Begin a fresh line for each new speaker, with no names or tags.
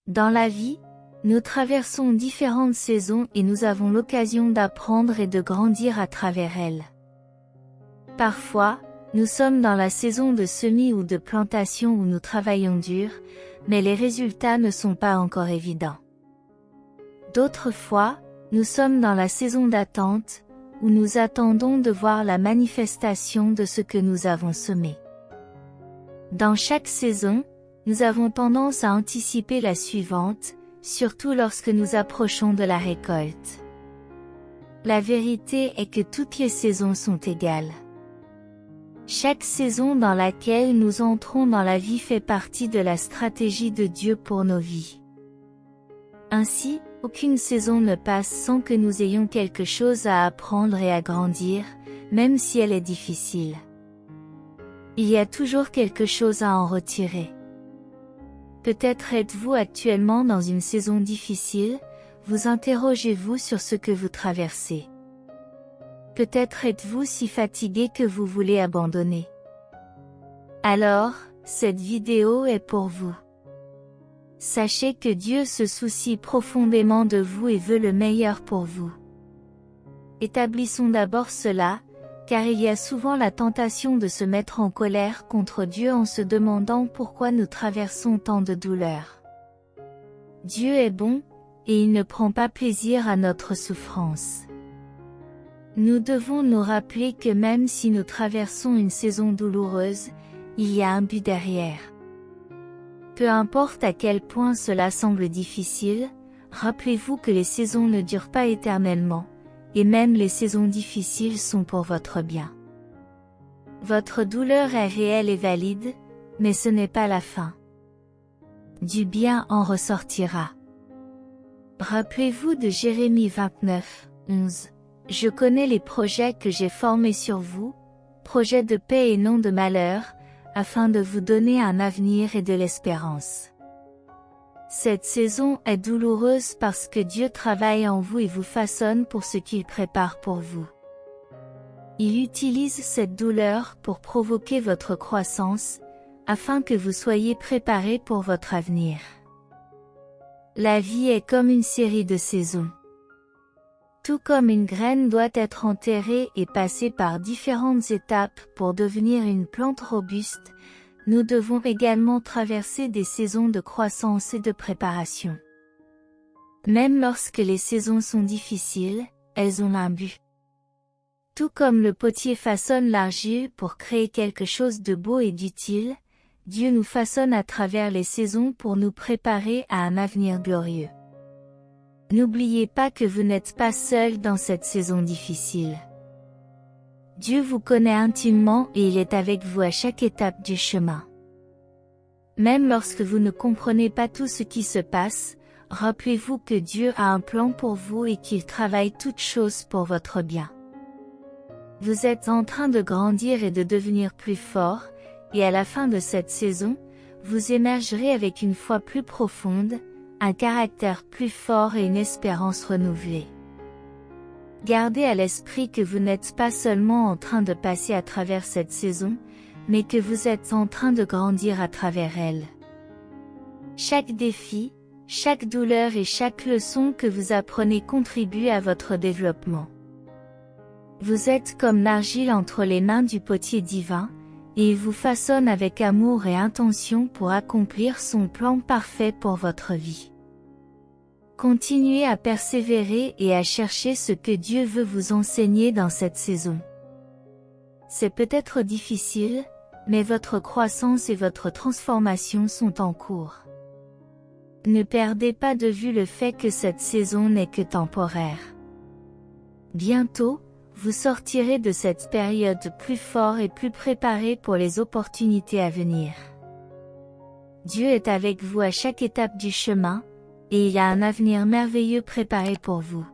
Dans la vie, nous traversons différentes saisons et nous avons l'occasion d'apprendre et de grandir à travers elles. Parfois, nous sommes dans la saison de semis ou de plantation où nous travaillons dur, mais les résultats ne sont pas encore évidents. D'autres fois, nous sommes dans la saison d'attente, où nous attendons de voir la manifestation de ce que nous avons semé. Dans chaque saison, nous avons tendance à anticiper la suivante, surtout lorsque nous approchons de la récolte. La vérité est que toutes les saisons sont égales. Chaque saison dans laquelle nous entrons dans la vie fait partie de la stratégie de Dieu pour nos vies. Ainsi, aucune saison ne passe sans que nous ayons quelque chose à apprendre et à grandir, même si elle est difficile. Il y a toujours quelque chose à en retirer. Peut-être êtes-vous actuellement dans une saison difficile, vous interrogez-vous sur ce que vous traversez. Peut-être êtes-vous si fatigué que vous voulez abandonner. Alors, cette vidéo est pour vous. Sachez que Dieu se soucie profondément de vous et veut le meilleur pour vous. Établissons d'abord cela, car il y a souvent la tentation de se mettre en colère contre Dieu en se demandant pourquoi nous traversons tant de douleurs. Dieu est bon, et il ne prend pas plaisir à notre souffrance. Nous devons nous rappeler que même si nous traversons une saison douloureuse, il y a un but derrière. Peu importe à quel point cela semble difficile, rappelez-vous que les saisons ne durent pas éternellement, et même les saisons difficiles sont pour votre bien. Votre douleur est réelle et valide, mais ce n'est pas la fin. Du bien en ressortira. Rappelez-vous de Jérémie 29, 11. Je connais les projets que j'ai formés sur vous, projets de paix et non de malheur, afin de vous donner un avenir et de l'espérance. Cette saison est douloureuse parce que Dieu travaille en vous et vous façonne pour ce qu'il prépare pour vous. Il utilise cette douleur pour provoquer votre croissance, afin que vous soyez préparés pour votre avenir. La vie est comme une série de saisons. Tout comme une graine doit être enterrée et passer par différentes étapes pour devenir une plante robuste, nous devons également traverser des saisons de croissance et de préparation. Même lorsque les saisons sont difficiles, elles ont un but. Tout comme le potier façonne l'argile pour créer quelque chose de beau et d'utile, Dieu nous façonne à travers les saisons pour nous préparer à un avenir glorieux. N'oubliez pas que vous n'êtes pas seul dans cette saison difficile. Dieu vous connaît intimement et il est avec vous à chaque étape du chemin. Même lorsque vous ne comprenez pas tout ce qui se passe, rappelez-vous que Dieu a un plan pour vous et qu'il travaille toutes choses pour votre bien. Vous êtes en train de grandir et de devenir plus fort, et à la fin de cette saison, vous émergerez avec une foi plus profonde, un caractère plus fort et une espérance renouvelée. Gardez à l'esprit que vous n'êtes pas seulement en train de passer à travers cette saison, mais que vous êtes en train de grandir à travers elle. Chaque défi, chaque douleur et chaque leçon que vous apprenez contribue à votre développement. Vous êtes comme l'argile entre les mains du potier divin, et il vous façonne avec amour et intention pour accomplir son plan parfait pour votre vie. Continuez à persévérer et à chercher ce que Dieu veut vous enseigner dans cette saison. C'est peut-être difficile, mais votre croissance et votre transformation sont en cours. Ne perdez pas de vue le fait que cette saison n'est que temporaire. Bientôt, vous sortirez de cette période plus fort et plus préparé pour les opportunités à venir. Dieu est avec vous à chaque étape du chemin, et il y a un avenir merveilleux préparé pour vous.